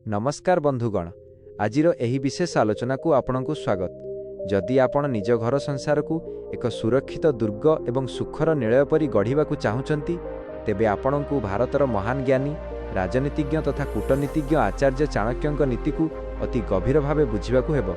नमस्कार बंधुगण, आजिर एही विशेष आलोचना को आपनकु स्वागत। जदि आपण निज घर संसार को एक सुरक्षित दुर्ग एवं सुखर निलय परि गढ़िबाकु चाहुचंती, तेबे आपणकु भारतर महान ज्ञानी राजनीतिज्ञ तथा कूटनीतिज्ञ आचार्य चाणक्यଙ୍କ नीति को अति गभीर भावे बुझिबाकु हेबो।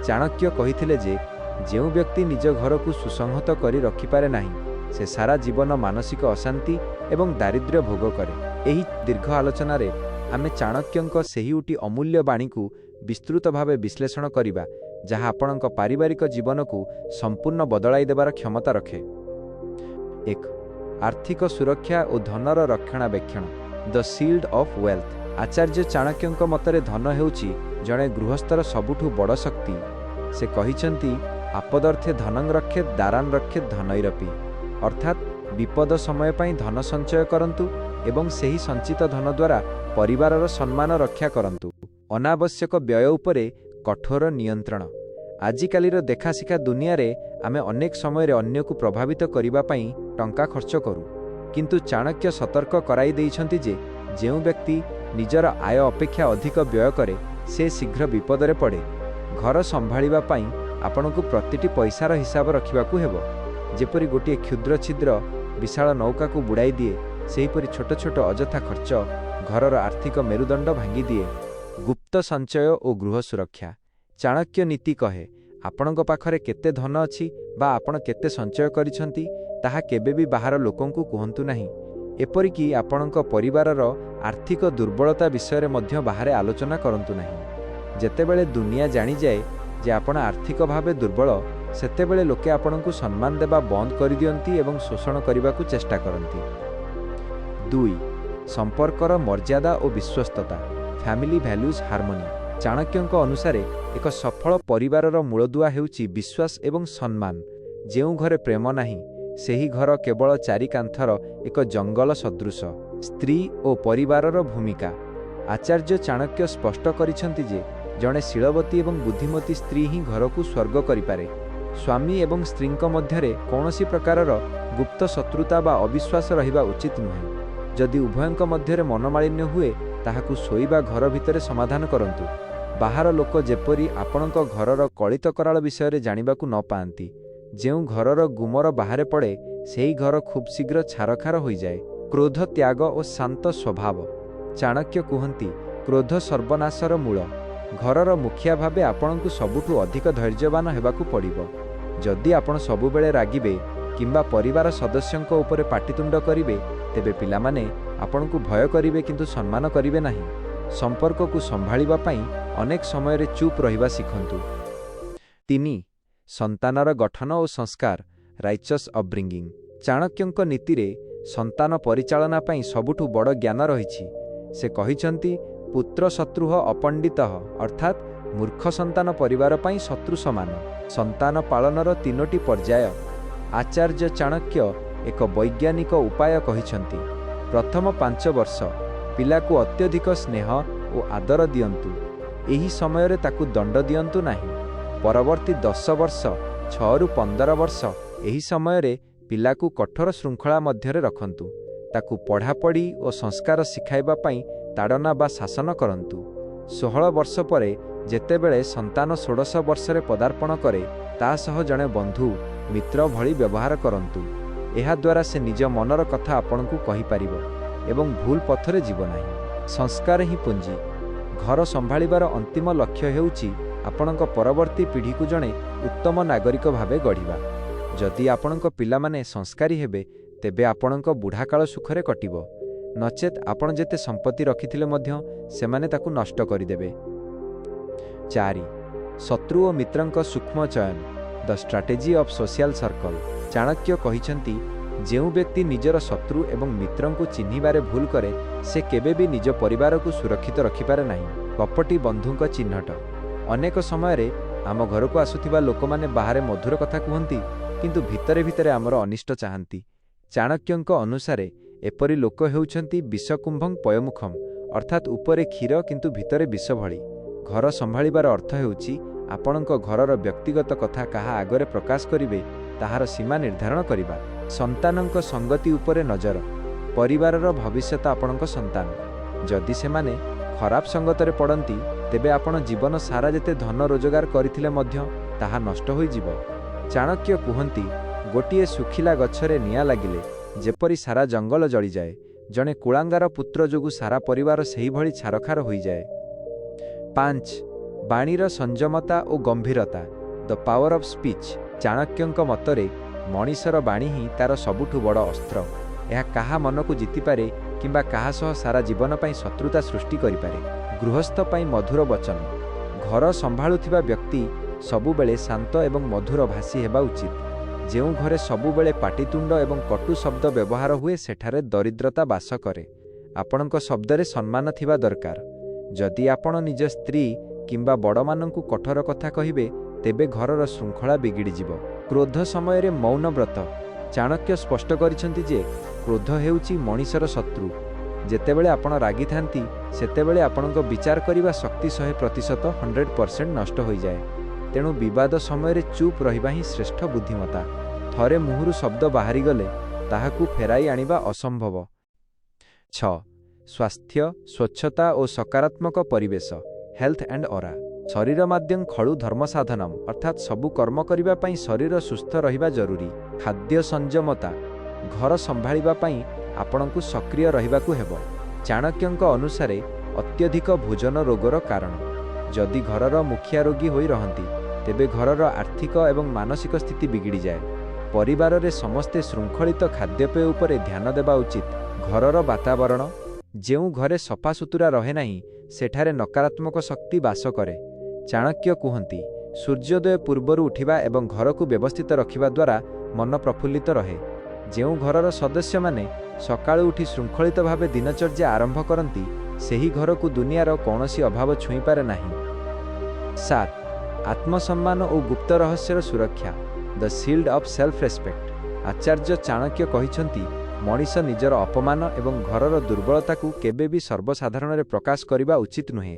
चाणक्य कहिथिले जे जेउ व्यक्ति निज घर को सुसंहत करि रखिपारे नाही, से सारा जीवन मानसिक अशांति एवं दारिद्र्य भोग करे। एही दीर्घ आलोचना रे आमे चाणक्यଙ୍କ सेही अमूल्य बाणी को विस्तृत भावे विश्लेषण करिबा, जहाँ आपणଙ୍କ पारिवारिक जीवन को संपूर्ण बदलाई देबार क्षमता रखे। 1. आर्थिक सुरक्षा और धनर रक्षणाबेक्षण, द सील्ड ऑफ वेल्थ। आचार्य चाणक्यଙ୍କ मतरे धन हेउची जणे गृहस्थर सबुठु बड़ शक्ति। से कहिसंती आपदर्थे धनं रक्षेत दारान रक्षेत धनैरपि, अर्थात विपद समय पई धन संचय करंतु एवं सेही संचित धन द्वारा परिवारर सम्मान रक्षा करंतु। अनावश्यक व्यय उपरे कठोर नियंत्रण। आजिकालीर देखाशिखा दुनिया रे आमे अनेक समय रे अन्य को प्रभावित करिबा पई टंका खर्च करू, किंतु चाणक्य सतर्क कराई देइछंती जे जेउ व्यक्ति निजर आय अपेक्षा अधिक व्यय करे, से शीघ्र विपद रे पड़े। घर संभाळिबा पई आपनकु प्रतिटी पैसार हिसाब रखिबाकु हेबो। जेपरि गोटे क्षुद्र छिद्र विशाल नौका को बुड़ाई दिए, सेहीपरि छोट छोट अजथा खर्च घरर आर्थिक मेरुदंड भांगी दिए। गुप्त संचय और गृह सुरक्षा। चाणक्य नीति कहे, आपणक पाखरे केते धन अछि बा आपण केते संचय करिसंती, ताहा केबे भी बाहर लोकंकु कहंतु नाही। एपरिकी आपणक परिवारर आर्थिक दुर्बलता विषय मध्य बाहर आलोचना करंतु नाही। जेतेबेले दुनिया जानी जाए जे आपण आर्थिक भावे दुर्बल, सेतेबेले लोके आपणकु सम्मान देबा बंद करि दियंती एवं शोषण करिबाकु चेष्टा करंती। 2. संपर्कर मर्यादा और विश्वस्तता, फैमिली वैल्यूज हार्मोनी। चाणक्यଙ୍କ अनुसारे एक सफल परिवारर मूलदुआ हेउची विश्वास एवं सम्मान। जेउ घरे प्रेम नाही, सेही घर केवल चारि कांथर एक जंगल सदृश। स्त्री और परिवारर भूमिका। आचार्य चाणक्य स्पष्ट करिसंती जे जणे शीलवती एवं बुद्धिमती स्त्री ही घर को स्वर्ग करिपारे। स्वामी एवं स्त्रीଙ୍କ मध्यरे कौनसी प्रकारर गुप्त शत्रुता बा अविश्वास रहिबा उचित नुहे। जदि उभयଙ୍କ मध्यरे मनमालिन्य हुए, ताहाकु सोईबा घर भितरे समाधान करंतु। बाहर लोक जेपरि आपणଙ୍କ घरर कलित कराल विषय जानिबाकु न पाआंती। जेउ घरर गुमर बाहरे पड़े, सेही घर खूब शीघ्र छारखार हो जाए। क्रोध त्याग और शांत स्वभाव। चाणक्य कहंती, क्रोध सर्वनाशर मूल। घरर मुखिया भावे आपणଙ୍କୁ सबुठु अधिक धैर्यवान हेबाकु पड़िबो। जदि आपण सबुबेले रागिबे किंबा परिवार सदस्यଙ୍କ उपरे पाटितुंड करिवे, तेबे पिलामाने आपणଙ୍କୁ भय करिवे किंतु सम्मान करिवे नाही। संपर्क को संभाळिबा पई अनेक समय रे चुप रहिबा सिखंतु। 3. संतानर गठन और संस्कार, राइचस अपब्रिंगिंग। चाणक्यଙ୍କ नीति रे संतान परिचालना पई सबुठु बड़ ज्ञान रहिछि। से कहिसंती, पुत्र शत्रुः अपंडितः, अर्थात मूर्ख संतान परिवार पई शत्रु समान। संतान पालनर 3टी पर्याय। आचार्य चाणक्य एक वैज्ञानिक उपाय कहिसंती। प्रथम 5 वर्ष पिला को अत्यधिक स्नेह और आदर दियंतु। एही समय रे ताकु दंड दियंतु नाही। परवर्ती 10 वर्ष 6 रु 15 वर्ष एही समय रे पिला को कठोर श्रृंखला मध्यरे रखंतु। ताकु पढ़ापढ़ी और संस्कार शिखाइबा पई ताड़ना बा शासन करंतु। 16 वर्ष परे जेतेबेले संतान 16 वर्ष रे पदार्पण करे, ता सह जणे बंधु मित्र भली व्यवहार करंतु। एहा द्वारा से निज मनर कथा आपनकु कहि पारिबो एवं भूल पथरे जीव नाही। संस्कार ही पुंजी। घर संभाळिबार अंतिम लक्ष्य हेउची आपणक परवर्ती पीढ़ी को जणे उत्तम नागरिक भावे गढ़िबा। जदि आपणक पिलामाने संस्कारी हेबे, तेबे आपणक बुढ़ाकाल सुखरे कटिबो। नचेत आपण जेते संपत्ति रखिथिले मध्य सेमाने ताकु नष्ट करिदेबे। 4. शत्रु और मित्रंक सूक्ष्म चयन, the strategy of social circle. Chanakya कहिसंती, जेउ व्यक्ति निजर शत्रु एवं मित्रंकु चिन्हिबारे भूल करे, से केबे भी निज परिवार को सुरक्षित रखिपारे नाही। कपटी बंधुंक चिन्हट। अनेक समय रे आम घर को आसुथिबा लोक माने बाहरे मधुर कथा कहंती, किंतु भितरे भितरे आमर अनिष्ट चाहंती। चाणक्यଙ୍କ अनुसारे एपरि लोक हेउछंती विषकुंभं पयमुखम, अर्थात उपरे क्षीर किंतु भितरे विष भଳି। घर संभाळिबार अर्थ हेउची आपणଙ୍କ घरर व्यक्तिगत कथा काहा आगरे प्रकाश करिवे, ताहार सीमा निर्धारण करिबा। संतानଙ୍କ संगति उपरे नजर। परिवारर भविष्यत आपणଙ୍କ संतान। जदि सेमाने ଖରାପ ସଙ୍ଗତରେ ପଡ଼ନ୍ତି ତେବେ ଆପଣ ଜୀବନ ସାରା ଯେତେ ଧନ ରୋଜଗାର କରିଥିଲେ ମଧ୍ୟ ତାହା ନଷ୍ଟ ହୋଇଯିବ। ଚାଣକ୍ୟ କୁହନ୍ତି, ଗୋଟିଏ ଶୁଖିଲା ଗଛରେ ନିଆଁ ଲାଗିଲେ ଯେପରି ସାରା ଜଙ୍ଗଲ ଜଳିଯାଏ, ଜଣେ କୁଳାଙ୍ଗାର ପୁତ୍ର ଯୋଗୁଁ ସାରା ପରିବାର ସେହିଭଳି ଛାରଖାର ହୋଇଯାଏ। 5. ବାଣୀର ସଂଯମତା ଓ ଗମ୍ଭୀରତା, ଦ ପାୱାର ଅଫ୍ ସ୍ପିଚ୍। ଚାଣକ୍ୟଙ୍କ ମତରେ ମଣିଷର ବାଣୀ ହିଁ ତା'ର ସବୁଠୁ ବଡ଼ ଅସ୍ତ୍ର। ଏହା କାହା ମନକୁ ଜିତିପାରେ କିମ୍ବା କାହା ସହ ସାରା ଜୀବନ ପାଇଁ ଶତ୍ରୁତା ସୃଷ୍ଟି କରିପାରେ। ଗୃହସ୍ଥ ପାଇଁ ମଧୁର ବଚନ। ଘର ସମ୍ଭାଳୁଥିବା ବ୍ୟକ୍ତି ସବୁବେଳେ ଶାନ୍ତ ଏବଂ ମଧୁର ଭାଷୀ ହେବା ଉଚିତ। ଯେଉଁ ଘରେ ସବୁବେଳେ ପାଟିତୁଣ୍ଡ ଏବଂ କଟୁ ଶବ୍ଦ ବ୍ୟବହାର ହୁଏ ସେଠାରେ ଦରିଦ୍ରତା ବାସ କରେ। ଆପଣଙ୍କ ଶବ୍ଦରେ ସମ୍ମାନ ଥିବା ଦରକାର। ଯଦି ଆପଣ ନିଜ ସ୍ତ୍ରୀ କିମ୍ବା ବଡ଼ମାନଙ୍କୁ କଠୋର କଥା କହିବେ ତେବେ ଘରର ଶୃଙ୍ଖଳା ବିଗିଡ଼ିଯିବ। କ୍ରୋଧ ସମୟରେ ମୌନ ବ୍ରତ। ଚାଣକ୍ୟ ସ୍ପଷ୍ଟ କରିଛନ୍ତି ଯେ କ୍ରୋଧ ହେଉଛି ମଣିଷର ଶତ୍ରୁ। ଯେତେବେଳେ ଆପଣ ରାଗିଥାନ୍ତି ସେତେବେଳେ ଆପଣଙ୍କ ବିଚାର କରିବା ଶକ୍ତି 100% ନଷ୍ଟ ହୋଇଯାଏ। ତେଣୁ ବିବାଦ ସମୟରେ ଚୁପ୍ ରହିବା ହିଁ ଶ୍ରେଷ୍ଠ ବୁଦ୍ଧିମତା। ଥରେ ମୁହଁରୁ ଶବ୍ଦ ବାହାରିଗଲେ ତାହାକୁ ଫେରାଇ ଆଣିବା ଅସମ୍ଭବ। 6. ସ୍ୱାସ୍ଥ୍ୟ, ସ୍ୱଚ୍ଛତା ଓ ସକାରାତ୍ମକ ପରିବେଶ, ହେଲ୍ଥ ଆଣ୍ଡ ଅରା। ଶରୀର ମାଧ୍ୟଂ ଖଳୁ ଧର୍ମସାଧନମ୍, ଅର୍ଥାତ୍ ସବୁ କର୍ମ କରିବା ପାଇଁ ଶରୀର ସୁସ୍ଥ ରହିବା ଜରୁରୀ। ଖାଦ୍ୟ ସଂଯମତା। ଘର ସମ୍ଭାଳିବା ପାଇଁ ଆପଣଙ୍କୁ ସକ୍ରିୟ ରହିବାକୁ ହେବ। ଚାଣକ୍ୟଙ୍କ ଅନୁସାରେ ଅତ୍ୟଧିକ ଭୋଜନ ରୋଗର କାରଣ। ଯଦି ଘରର ମୁଖିଆ ରୋଗୀ ହୋଇ ରହନ୍ତି ତେବେ ଘରର ଆର୍ଥିକ ଏବଂ ମାନସିକ ସ୍ଥିତି ବିଗିଡ଼ିଯାଏ। ପରିବାରରେ ସମସ୍ତେ ଶୃଙ୍ଖଳିତ ଖାଦ୍ୟପେୟ ଉପରେ ଧ୍ୟାନ ଦେବା ଉଚିତ। ଘରର ବାତାବରଣ। ଯେଉଁ ଘରେ ସଫାସୁତୁରା ରହେ ନାହିଁ ସେଠାରେ ନକାରାତ୍ମକ ଶକ୍ତି ବାସ କରେ। ଚାଣକ୍ୟ କୁହନ୍ତି, ସୂର୍ଯ୍ୟୋଦୟ ପୂର୍ବରୁ ଉଠିବା ଏବଂ ଘରକୁ ବ୍ୟବସ୍ଥିତ ରଖିବା ଦ୍ୱାରା ମନ ପ୍ରଫୁଲ୍ଲିତ ରହେ। ଯେଉଁ ଘରର ସଦସ୍ୟମାନେ ସକାଳୁ ଉଠି ଶୃଙ୍ଖଳିତ ଭାବେ ଦିନଚର୍ଯ୍ୟା ଆରମ୍ଭ କରନ୍ତି ସେହି ଘରକୁ ଦୁନିଆର କୌଣସି ଅଭାବ ଛୁଇଁପାରେ ନାହିଁ। 7. ଆତ୍ମସମ୍ମାନ ଓ ଗୁପ୍ତ ରହସ୍ୟର ସୁରକ୍ଷା, ଦ ସିଲ୍ଡ ଅଫ୍ ସେଲ୍ଫ ରେସ୍ପେକ୍ଟ। ଆଚାର୍ଯ୍ୟ ଚାଣକ୍ୟ କହିଛନ୍ତି, ମଣିଷ ନିଜର ଅପମାନ ଏବଂ ଘରର ଦୁର୍ବଳତାକୁ କେବେ ବି ସର୍ବସାଧାରଣରେ ପ୍ରକାଶ କରିବା ଉଚିତ ନୁହେଁ।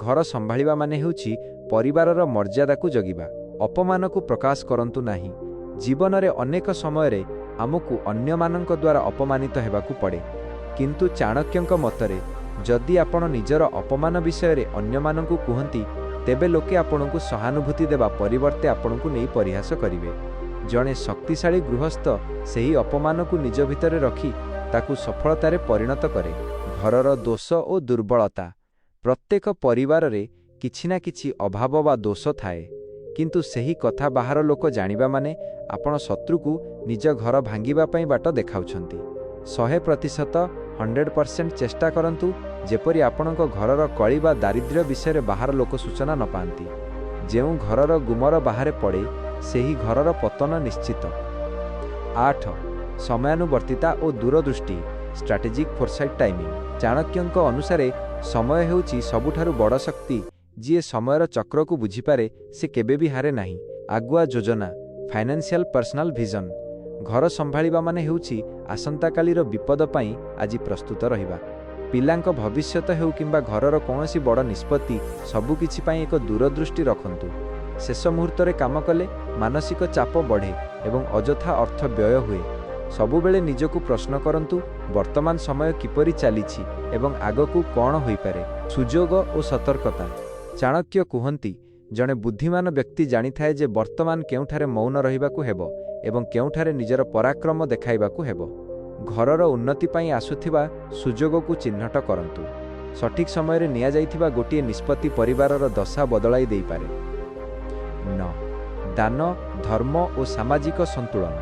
ଘର ସମ୍ଭାଳିବା ମାନେ ହେଉଛି ପରିବାରର ମର୍ଯ୍ୟାଦାକୁ ଜଗିବା। ଅପମାନକୁ ପ୍ରକାଶ କରନ୍ତୁ ନାହିଁ। ଜୀବନରେ ଅନେକ ସମୟରେ ଆମକୁ ଅନ୍ୟମାନଙ୍କ ଦ୍ୱାରା ଅପମାନିତ ହେବାକୁ ପଡ଼େ, କିନ୍ତୁ ଚାଣକ୍ୟଙ୍କ ମତରେ ଯଦି ଆପଣ ନିଜର ଅପମାନ ବିଷୟରେ ଅନ୍ୟମାନଙ୍କୁ କୁହନ୍ତି ତେବେ ଲୋକେ ଆପଣଙ୍କୁ ସହାନୁଭୂତି ଦେବା ପରିବର୍ତ୍ତେ ଆପଣଙ୍କୁ ନେଇ ପରିହାସ କରିବେ। ଜଣେ ଶକ୍ତିଶାଳୀ ଗୃହସ୍ଥ ସେହି ଅପମାନକୁ ନିଜ ଭିତରେ ରଖି ତାକୁ ସଫଳତାରେ ପରିଣତ କରେ। ଘରର ଦୋଷ ଓ ଦୁର୍ବଳତା। ପ୍ରତ୍ୟେକ ପରିବାରରେ କିଛି ନା କିଛି ଅଭାବ ବା ଦୋଷ ଥାଏ, କିନ୍ତୁ ସେହି କଥା ବାହାର ଲୋକ ଜାଣିବା ମାନେ ଆପଣ ଶତ୍ରୁକୁ ନିଜ ଘର ଭାଙ୍ଗିବା ପାଇଁ ବାଟ ଦେଖାଉଛନ୍ତି। 100% ଚେଷ୍ଟା କରନ୍ତୁ ଯେପରି ଆପଣଙ୍କ ଘରର କଳି ବା ଦାରିଦ୍ର୍ୟ ବିଷୟରେ ବାହାର ଲୋକ ସୂଚନା ନ ପାଆନ୍ତି। ଯେଉଁ ଘରର ଗୁମର ବାହାରେ ପଡ଼େ ସେହି ଘରର ପତନ ନିଶ୍ଚିତ। 8. ସମୟାନୁବର୍ତ୍ତିତା ଓ ଦୂରଦୃଷ୍ଟି, ଷ୍ଟ୍ରାଟେଜିକ୍ ଫୋରସାଇଟ୍ ଟାଇମିଂ। ଚାଣକ୍ୟଙ୍କ ଅନୁସାରେ ସମୟ ହେଉଛି ସବୁଠାରୁ ବଡ଼ ଶକ୍ତି। ଯିଏ ସମୟର ଚକ୍ରକୁ ବୁଝିପାରେ ସେ କେବେ ବି ହାରେ ନାହିଁ। ଆଗୁଆ ଯୋଜନା, ଫାଇନାନ୍ସିଆଲ ପର୍ସନାଲ ଭିଜନ। ଘର ସମ୍ଭାଳିବା ମାନେ ହେଉଛି ଆସନ୍ତାକାଲିର ବିପଦ ପାଇଁ ଆଜି ପ୍ରସ୍ତୁତ ରହିବା। ପିଲାଙ୍କ ଭବିଷ୍ୟତ ହେଉ କିମ୍ବା ଘରର କୌଣସି ବଡ଼ ନିଷ୍ପତ୍ତି, ସବୁକିଛି ପାଇଁ ଏକ ଦୂରଦୃଷ୍ଟି ରଖନ୍ତୁ। ଶେଷ ମୁହୂର୍ତ୍ତରେ କାମ କଲେ ମାନସିକ ଚାପ ବଢ଼େ ଏବଂ ଅଯଥା ଅର୍ଥ ବ୍ୟୟ ହୁଏ। ସବୁବେଳେ ନିଜକୁ ପ୍ରଶ୍ନ କରନ୍ତୁ, ବର୍ତ୍ତମାନ ସମୟ କିପରି ଚାଲିଛି ଏବଂ ଆଗକୁ କ'ଣ ହୋଇପାରେ। ସୁଯୋଗ ଓ ସତର୍କତା। ଚାଣକ୍ୟ କୁହନ୍ତି, ଜଣେ ବୁଦ୍ଧିମାନ ବ୍ୟକ୍ତି ଜାଣିଥାଏ ଯେ ବର୍ତ୍ତମାନ କେଉଁଠାରେ ମୌନ ରହିବାକୁ ହେବ ଏବଂ କେଉଁଠାରେ ନିଜର ପରାକ୍ରମ ଦେଖାଇବାକୁ ହେବ। ଘରର ଉନ୍ନତି ପାଇଁ ଆସୁଥିବା ସୁଯୋଗକୁ ଚିହ୍ନଟ କରନ୍ତୁ। ସଠିକ୍ ସମୟରେ ନିଆଯାଇଥିବା ଗୋଟିଏ ନିଷ୍ପତ୍ତି ପରିବାରର ଦଶା ବଦଳାଇ ଦେଇପାରେ। 9. ଦାନ, ଧର୍ମ ଓ ସାମାଜିକ ସନ୍ତୁଳନ,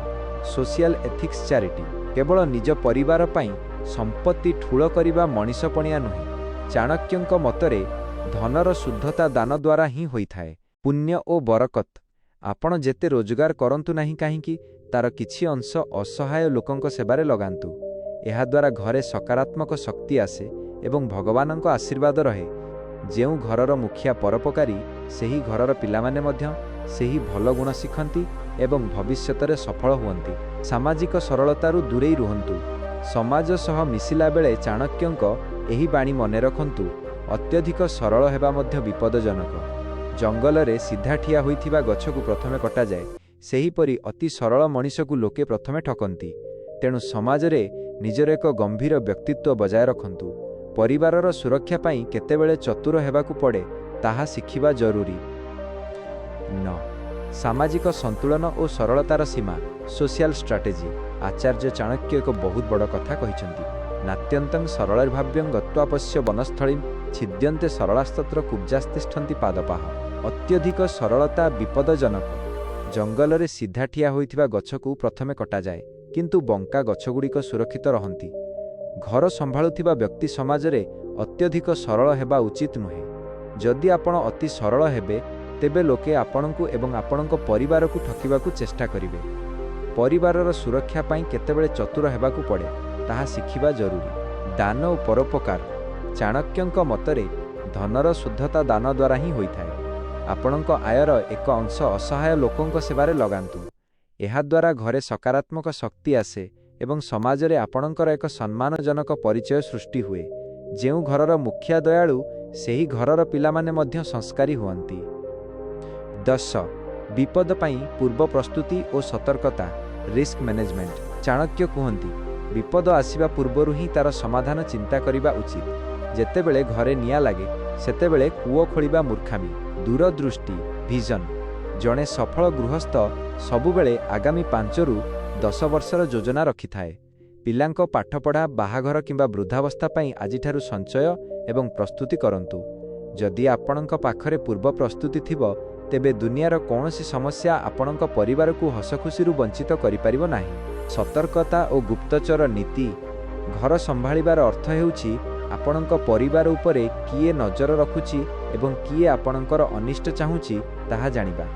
ସୋସିଆଲ ଏଥିକ୍ସ ଚ୍ୟାରିଟି। କେବଳ ନିଜ ପରିବାର ପାଇଁ ସମ୍ପତ୍ତି ଠୁଳ କରିବା ମଣିଷପଣିଆ ନୁହେଁ। ଚାଣକ୍ୟଙ୍କ ମତରେ ଧନର ଶୁଦ୍ଧତା ଦାନ ଦ୍ୱାରା ହିଁ ହୋଇଥାଏ। ପୁଣ୍ୟ ଓ ବରକତ। ଆପଣ ଯେତେ ରୋଜଗାର କରନ୍ତୁ ନାହିଁ କାହିଁକି ତାର କିଛି ଅଂଶ ଅସହାୟ ଲୋକଙ୍କ ସେବାରେ ଲଗାନ୍ତୁ। ଏହାଦ୍ୱାରା ଘରେ ସକାରାତ୍ମକ ଶକ୍ତି ଆସେ ଏବଂ ଭଗବାନଙ୍କ ଆଶୀର୍ବାଦ ରହେ। ଯେଉଁ ଘରର ମୁଖିଆ ପରୋପକାରୀ ସେହି ଘରର ପିଲାମାନେ ମଧ୍ୟ ସେହି ଭଲ ଗୁଣ ଶିଖନ୍ତି ଏବଂ ଭବିଷ୍ୟତରେ ସଫଳ ହୁଅନ୍ତି। ସାମାଜିକ ସରଳତାରୁ ଦୂରେଇ ରୁହନ୍ତୁ। ସମାଜ ସହ ମିଶିଲା ବେଳେ ଚାଣକ୍ୟଙ୍କ ଏହି ବାଣୀ ମନେ ରଖନ୍ତୁ, ଅତ୍ୟଧିକ ସରଳ ହେବା ମଧ୍ୟ ବିପଦଜନକ। ଜଙ୍ଗଲରେ ସିଧା ଠିଆ ହୋଇଥିବା ଗଛକୁ ପ୍ରଥମେ କଟାଯାଏ, ସେହିପରି ଅତି ସରଳ ମଣିଷକୁ ଲୋକେ ପ୍ରଥମେ ଠକନ୍ତି। ତେଣୁ ସମାଜରେ ନିଜର ଏକ ଗମ୍ଭୀର ବ୍ୟକ୍ତିତ୍ୱ ବଜାୟ ରଖନ୍ତୁ। ପରିବାରର ସୁରକ୍ଷା ପାଇଁ କେତେବେଳେ ଚତୁର ହେବାକୁ ପଡ଼େ ତାହା ଶିଖିବା ଜରୁରୀ। 9. ସାମାଜିକ ସନ୍ତୁଳନ ଓ ସରଳତାର ସୀମା ସୋସିଆଲ ଷ୍ଟ୍ରାଟେଜି। ଆଚାର୍ଯ୍ୟ ଚାଣକ୍ୟ ଏକ ବହୁତ ବଡ଼ କଥା କହିଛନ୍ତି। ନାତ୍ୟନ୍ତଂ ସରଳୈର୍ଭାବ୍ୟଂ ଗତ୍ୱା ପଶ୍ୟ ବନସ୍ଥଳୀଂ ଛିଦ୍ୟନ୍ତେ ସରଳାସ୍ତତ୍ର କୁବ୍ଜାସ୍ତିଷ୍ଠନ୍ତି ପାଦପାହ। ଅତ୍ୟଧିକ ସରଳତା ବିପଦଜନକ। ଜଙ୍ଗଲରେ ସିଧା ଠିଆ ହୋଇଥିବା ଗଛକୁ ପ୍ରଥମେ କଟାଯାଏ, କିନ୍ତୁ ବଙ୍କା ଗଛଗୁଡ଼ିକ ସୁରକ୍ଷିତ ରହନ୍ତି। ଘର ସମ୍ଭାଳୁଥିବା ବ୍ୟକ୍ତି ସମାଜରେ ଅତ୍ୟଧିକ ସରଳ ହେବା ଉଚିତ ନୁହେଁ। ଯଦି ଆପଣ ଅତି ସରଳ ହେବେ, ତେବେ ଲୋକେ ଆପଣଙ୍କୁ ଏବଂ ଆପଣଙ୍କ ପରିବାରକୁ ଠକିବାକୁ ଚେଷ୍ଟା କରିବେ। ପରିବାରର ସୁରକ୍ଷା ପାଇଁ କେତେବେଳେ ଚତୁର ହେବାକୁ ପଡ଼େ ତାହା ଶିଖିବା ଜରୁରୀ। ଦାନ ଓ ପରୋପକାର। ଚାଣକ୍ୟଙ୍କ ମତରେ ଧନର ଶୁଦ୍ଧତା ଦାନ ଦ୍ୱାରା ହିଁ ହୋଇଥାଏ। ଆପଣଙ୍କ ଆୟର ଏକ ଅଂଶ ଅସହାୟ ଲୋକଙ୍କ ସେବାରେ ଲଗାନ୍ତୁ। ଏହାଦ୍ୱାରା ଘରେ ସକାରାତ୍ମକ ଶକ୍ତି ଆସେ ଏବଂ ସମାଜରେ ଆପଣଙ୍କର ଏକ ସମ୍ମାନଜନକ ପରିଚୟ ସୃଷ୍ଟି ହୁଏ। ଯେଉଁ ଘରର ମୁଖିଆ ଦୟାଳୁ, ସେହି ଘରର ପିଲାମାନେ ମଧ୍ୟ ସଂସ୍କାରୀ ହୁଅନ୍ତି। 10. ବିପଦ ପାଇଁ ପୂର୍ବ ପ୍ରସ୍ତୁତି ଓ ସତର୍କତା ରିସ୍କ ମ୍ୟାନେଜମେଣ୍ଟ। ଚାଣକ୍ୟ କୁହନ୍ତି, ବିପଦ ଆସିବା ପୂର୍ବରୁ ହିଁ ତାର ସମାଧାନ ଚିନ୍ତା କରିବା ଉଚିତ। ଯେତେବେଳେ ଘରେ ନିଆଁ ଲାଗେ, ସେତେବେଳେ କୂଅ ଖୋଳିବା ମୂର୍ଖାମି। ଦୂରଦୃଷ୍ଟି ଭିଜନ। ଜଣେ ସଫଳ ଗୃହସ୍ଥ ସବୁବେଳେ ଆଗାମୀ 5ରୁ 10 ବର୍ଷର ଯୋଜନା ରଖିଥାଏ। ପିଲାଙ୍କ ପାଠପଢ଼ା, ବାହାଘର କିମ୍ବା ବୃଦ୍ଧାବସ୍ଥା ପାଇଁ ଆଜିଠାରୁ ସଞ୍ଚୟ ଏବଂ ପ୍ରସ୍ତୁତି କରନ୍ତୁ। ଯଦି ଆପଣଙ୍କ ପାଖରେ ପୂର୍ବ ପ୍ରସ୍ତୁତି ଥିବ, ତେବେ ଦୁନିଆର କୌଣସି ସମସ୍ୟା ଆପଣଙ୍କ ପରିବାରକୁ ହସଖୁସିରୁ ବଞ୍ଚିତ କରିପାରିବ ନାହିଁ। ସତର୍କତା ଓ ଗୁପ୍ତଚର ନୀତି। ଘର ସମ୍ଭାଳିବାର ଅର୍ଥ ହେଉଛି ଆପଣଙ୍କ ପରିବାର ଉପରେ କିଏ ନଜର ରଖୁଛି ଏବଂ କିଏ ଆପଣଙ୍କର ଅନିଷ୍ଟ ଚାହୁଁଛି ତାହା ଜାଣିବା।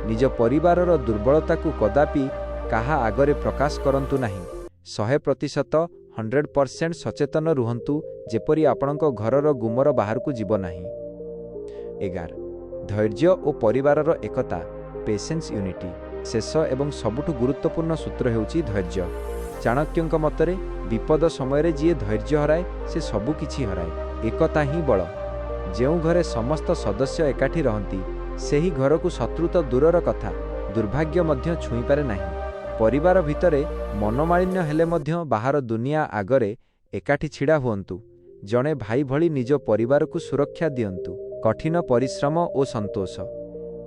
ନିଜ ପରିବାରର ଦୁର୍ବଳତାକୁ କଦାପି କାହା ଆଗରେ ପ୍ରକାଶ କରନ୍ତୁ ନାହିଁ। 100% ସଚେତନ ରୁହନ୍ତୁ, ଯେପରି ଆପଣଙ୍କ ଘରର ଗୁମର ବାହାରକୁ ଯିବ ନାହିଁ। 11. ଧୈର୍ଯ୍ୟ ଓ ପରିବାରର ଏକତା ପେସେନ୍ସ ୟୁନିଟି। ଶେଷ ଏବଂ ସବୁଠୁ ଗୁରୁତ୍ୱପୂର୍ଣ୍ଣ ସୂତ୍ର ହେଉଛି ଧୈର୍ଯ୍ୟ। ଚାଣକ୍ୟଙ୍କ ମତରେ ବିପଦ ସମୟରେ ଯିଏ ଧୈର୍ଯ୍ୟ ହରାଏ, ସେ ସବୁକିଛି ହରାଏ। ଏକତା ହିଁ ବଳ। ଯେଉଁ ଘରେ ସମସ୍ତ ସଦସ୍ୟ ଏକାଠି ରହନ୍ତି, ସେହି ଘରକୁ ଶତ୍ରୁ ତ ଦୂରର କଥା, ଦୁର୍ଭାଗ୍ୟ ମଧ୍ୟ ଛୁଇଁପାରେ ନାହିଁ। ପରିବାର ଭିତରେ ମନୋମାଳିନ୍ୟ ହେଲେ ମଧ୍ୟ ବାହାର ଦୁନିଆ ଆଗରେ ଏକାଠି ଛିଡ଼ା ହୁଅନ୍ତୁ। ଜଣେ ଭାଇ ଭଳି ନିଜ ପରିବାରକୁ ସୁରକ୍ଷା ଦିଅନ୍ତୁ। କଠିନ ପରିଶ୍ରମ ଓ ସନ୍ତୋଷ।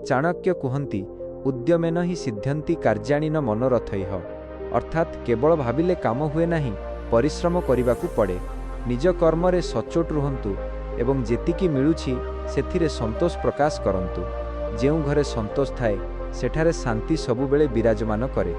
ଚାଣକ୍ୟ କୁହନ୍ତି, ଉଦ୍ୟମେନ ହିଁ ସିଦ୍ଧ୍ୟନ୍ତି କାର୍ଯ୍ୟାଣି ନ ମନୋରଥୈଃ। ଅର୍ଥାତ୍ କେବଳ ଭାବିଲେ କାମ ହୁଏ ନାହିଁ, ପରିଶ୍ରମ କରିବାକୁ ପଡ଼େ। ନିଜ କର୍ମରେ ସଚ୍ଚୋଟ ରୁହନ୍ତୁ ଏବଂ ଯେତିକି ମିଳୁଛି ସେଥିରେ ସନ୍ତୋଷ ପ୍ରକାଶ କରନ୍ତୁ। ଯେଉଁ ଘରେ ସନ୍ତୋଷ ଥାଏ, ସେଠାରେ ଶାନ୍ତି ସବୁବେଳେ ବିରାଜମାନ କରେ।